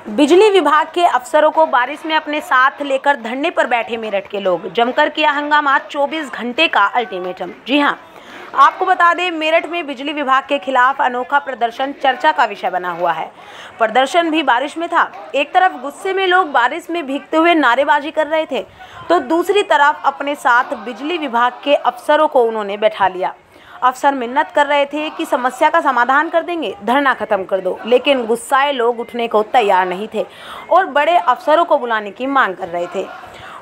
बिजली विभाग के अफसरों को बारिश में अपने साथ लेकर धरने पर बैठे मेरठ के लोग। जमकर किया हंगामा, 24 घंटे का अल्टीमेटम। जी हां, आपको बता दें, मेरठ में बिजली विभाग के खिलाफ अनोखा प्रदर्शन चर्चा का विषय बना हुआ है। प्रदर्शन भी बारिश में था। एक तरफ गुस्से में लोग बारिश में भीगते हुए नारेबाजी कर रहे थे, तो दूसरी तरफ अपने साथ बिजली विभाग के अफसरों को उन्होंने बैठा लिया। अफसर मिन्नत कर रहे थे कि समस्या का समाधान कर देंगे, धरना खत्म कर दो, लेकिन गुस्साए लोग उठने को तैयार नहीं थे और बड़े अफसरों को बुलाने की मांग कर रहे थे।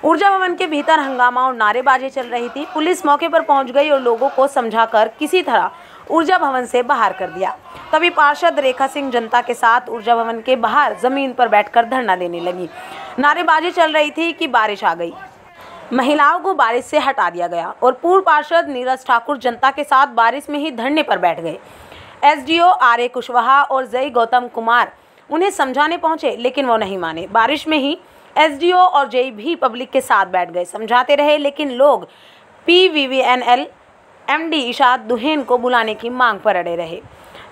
ऊर्जा भवन के भीतर हंगामा और नारेबाजी चल रही थी। पुलिस मौके पर पहुंच गई और लोगों को समझाकर किसी तरह ऊर्जा भवन से बाहर कर दिया। तभी पार्षद रेखा सिंह जनता के साथ ऊर्जा भवन के बाहर जमीन पर बैठकर धरना देने लगी। नारेबाजी चल रही थी कि बारिश आ गई। महिलाओं को बारिश से हटा दिया गया और पूर्व पार्षद नीरज ठाकुर जनता के साथ बारिश में ही धरने पर बैठ गए। SDO R.A.. कुशवाहा और जय गौतम कुमार उन्हें समझाने पहुंचे, लेकिन वो नहीं माने। बारिश में ही एसडीओ और जय भी पब्लिक के साथ बैठ गए, समझाते रहे, लेकिन लोग PVVNL MD इशाद दुहेन को बुलाने की मांग पर अड़े रहे।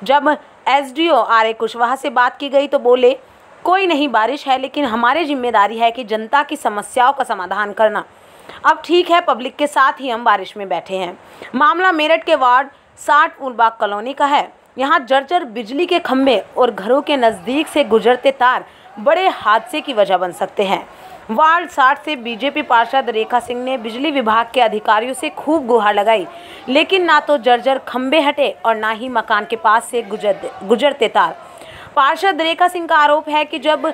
जब एसडीओ आर.ए. कुशवाहा से बात की गई तो बोले, कोई नहीं, बारिश है, लेकिन हमारी जिम्मेदारी है कि जनता की समस्याओं का समाधान करना। अब ठीक है, पब्लिक के साथ ही हम बारिश में बैठे हैं। मामला मेरठ के वार्ड 60 फूलबाग कॉलोनी का है। यहाँ जर्जर बिजली के खंभे और घरों के नज़दीक से गुजरते तार बड़े हादसे की वजह बन सकते हैं। वार्ड 60 से बीजेपी पार्षद रेखा सिंह ने बिजली विभाग के अधिकारियों से खूब गुहार लगाई, लेकिन ना तो जर्जर खंभे हटे और ना ही मकान के पास से गुजरते तार। पार्षद रेखा सिंह का आरोप है कि जब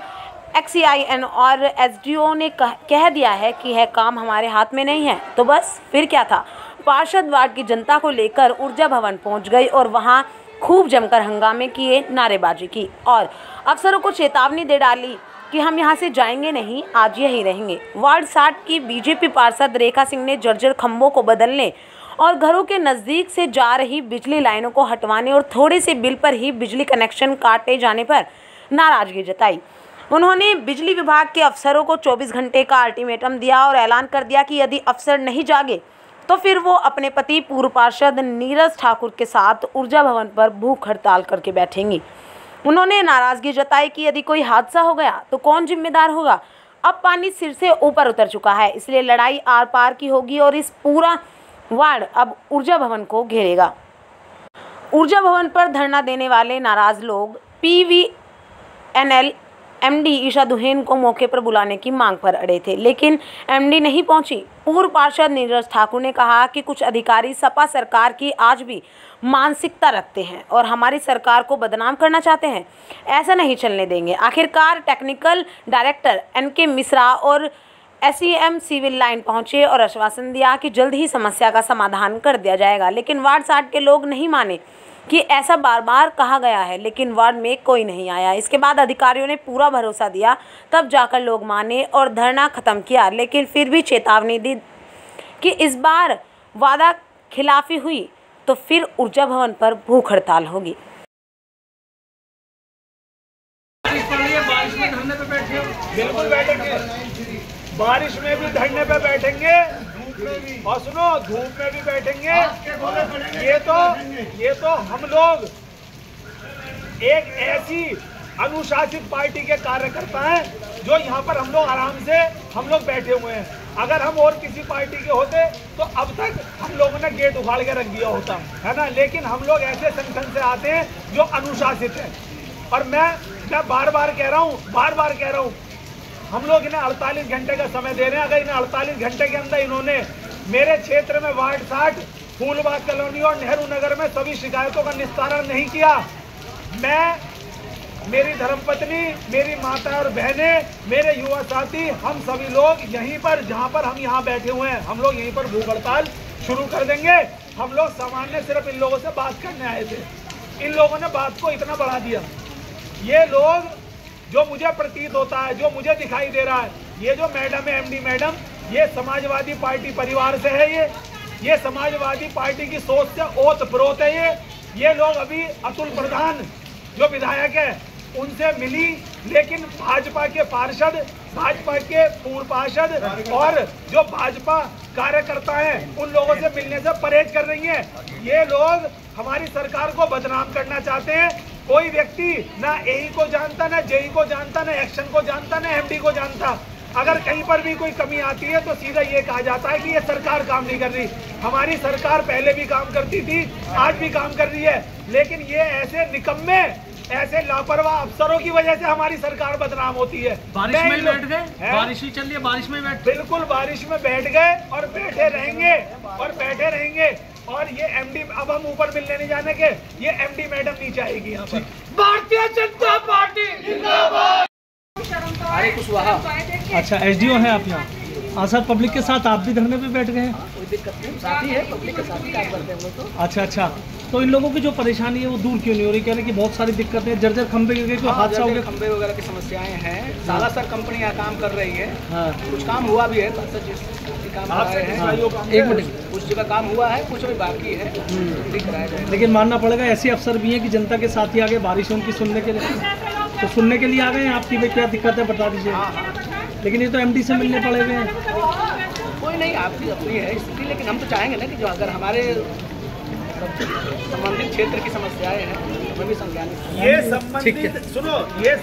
XCIN और SDO ने कह दिया है कि यह काम हमारे हाथ में नहीं है, तो बस फिर क्या था। पार्षद वार्ड की जनता को लेकर ऊर्जा भवन पहुंच गई और वहां खूब जमकर हंगामे किए, नारेबाजी की और अफसरों को चेतावनी दे डाली कि हम यहां से जाएंगे नहीं, आज यही रहेंगे। वार्ड 60 की बीजेपी पार्षद रेखा सिंह ने जर्जर खंभों को बदलने और घरों के नज़दीक से जा रही बिजली लाइनों को हटवाने और थोड़े से बिल पर ही बिजली कनेक्शन काटे जाने पर नाराजगी जताई। उन्होंने बिजली विभाग के अफसरों को 24 घंटे का अल्टीमेटम दिया और ऐलान कर दिया कि यदि अफसर नहीं जागे तो फिर वो अपने पति पूर्व पार्षद नीरज ठाकुर के साथ ऊर्जा भवन पर भूख हड़ताल करके बैठेंगी। उन्होंने नाराजगी जताई कि यदि कोई हादसा हो गया तो कौन जिम्मेदार होगा। अब पानी सिर से ऊपर उतर चुका है, इसलिए लड़ाई आर पार की होगी और इस पूरा वार्ड अब ऊर्जा भवन को घेरेगा। ऊर्जा भवन पर धरना देने वाले नाराज लोग PVNL MD ईशा दुहेन को मौके पर बुलाने की मांग पर अड़े थे, लेकिन MD नहीं पहुंची। पूर्व पार्षद नीरज ठाकुर ने कहा कि कुछ अधिकारी सपा सरकार की आज भी मानसिकता रखते हैं और हमारी सरकार को बदनाम करना चाहते हैं। ऐसा नहीं चलने देंगे। आखिरकार टेक्निकल डायरेक्टर NK मिश्रा और SEM सिविल लाइन पहुंचे और आश्वासन दिया कि जल्द ही समस्या का समाधान कर दिया जाएगा, लेकिन वार्ड 60 के लोग नहीं माने कि ऐसा बार बार कहा गया है, लेकिन वार्ड में कोई नहीं आया। इसके बाद अधिकारियों ने पूरा भरोसा दिया, तब जाकर लोग माने और धरना खत्म किया, लेकिन फिर भी चेतावनी दी कि इस बार वादा खिलाफी हुई तो फिर ऊर्जा भवन पर भूख हड़ताल होगी। बिल्कुल बैठेंगे, बारिश में भी धरने पे बैठेंगे और सुनो, धूप में भी बैठेंगे। ये तो हम लोग एक ऐसी अनुशासित पार्टी के कार्यकर्ता हैं जो यहाँ पर हम लोग बैठे हुए हैं। अगर हम और किसी पार्टी के होते तो अब तक हम लोगों ने गेट उखाड़ के रख दिया होता, है ना। लेकिन हम लोग ऐसे संगठन से आते हैं जो अनुशासित है। और मैं बार बार कह रहा हूँ, हम लोग इन्हें 48 घंटे का समय दे रहे हैं। अगर इन्हें 48 घंटे के अंदर इन्होंने मेरे क्षेत्र में वार्ड 60 फूलबाग कॉलोनी और नेहरू नगर में सभी शिकायतों का निस्तारण नहीं किया, मेरी धर्मपत्नी, मेरी माता और बहनें, मेरे युवा साथी, हम सभी लोग यहीं पर, जहां पर हम यहाँ बैठे हुए हैं, हम लोग यहीं पर भूख हड़ताल शुरू कर देंगे। हम लोग सामान्य सिर्फ इन लोगों से बात करने आए थे। इन लोगों ने बात को इतना बढ़ा दिया। ये लोग, जो मुझे प्रतीत होता है, जो मुझे दिखाई दे रहा है, ये जो मैडम है, MD मैडम, ये समाजवादी पार्टी परिवार से है। ये समाजवादी पार्टी की सोच से ओत-प्रोत है। ये लोग अभी अतुल प्रधान जो विधायक है उनसे मिली, लेकिन भाजपा के पार्षद, भाजपा के पूर्व पार्षद और जो भाजपा कार्यकर्ता हैं उन लोगों से मिलने से परहेज कर रही हैं। ये लोग हमारी सरकार को बदनाम करना चाहते हैं। कोई व्यक्ति ना एई को जानता, ना जेई को जानता, ना एक्शन को जानता, ना एमडी को जानता। अगर कहीं पर भी कोई कमी आती है तो सीधा ये कहा जाता है कि ये सरकार काम नहीं कर रही। हमारी सरकार पहले भी काम करती थी, आज भी काम कर रही है, लेकिन ये ऐसे निकम्मे, ऐसे लापरवाह अफसरों की वजह से हमारी सरकार बदनाम होती है। बारिश में बैठ गए, बारिश ही चल रही है, बारिश में बैठ, बिल्कुल बारिश में बैठ गए और बैठे रहेंगे और बैठे रहेंगे। और ये एमडी, अब हम ऊपर मिलने नहीं जाने के, ये एमडी मैडम नीचे आएगी यहाँ पर। भारतीय जनता पार्टी जिंदाबाद। अरे कुशवाहा। अच्छा, एसडीओ हैं आप यहाँ? आसर पब्लिक के साथ आप भी धरने पे बैठ गए हैं? कोई दिक्कत नहीं, साथी है, पब्लिक के साथ ही काम करते हैं हम लोग तो। अच्छा, तो इन लोगों की जो परेशानी है वो दूर क्यों नहीं हो रही? कह रहे कि बहुत सारी दिक्कतें, जर्जर खंबे गिर गए, कोई हादसा हो गया, खंबे वगैरह की समस्याएं हैं। साला सर कंपनी यहाँ काम कर रही है, कुछ काम हुआ भी है, एक मिनट, कुछ जगह काम हुआ है, कुछ अभी बाकी है, कराया जाए। लेकिन मानना पड़ेगा ऐसे अफसर भी हैं कि जनता के साथ ही आगे बारिश उनकी सुनने के लिए, तो सुनने के लिए आ गए हैं आपकी भाई क्या दिक्कत है बता दीजिए। लेकिन ये तो एमडी से मिलने पड़े हुए हैं। कोई नहीं, आपकी अपनी है स्थिति, लेकिन हम तो चाहेंगे ना कि जो अगर हमारे संबंधित क्षेत्र की समस्याएं हैं हमें भी संज्ञान। ये संबंधित सुनो, ये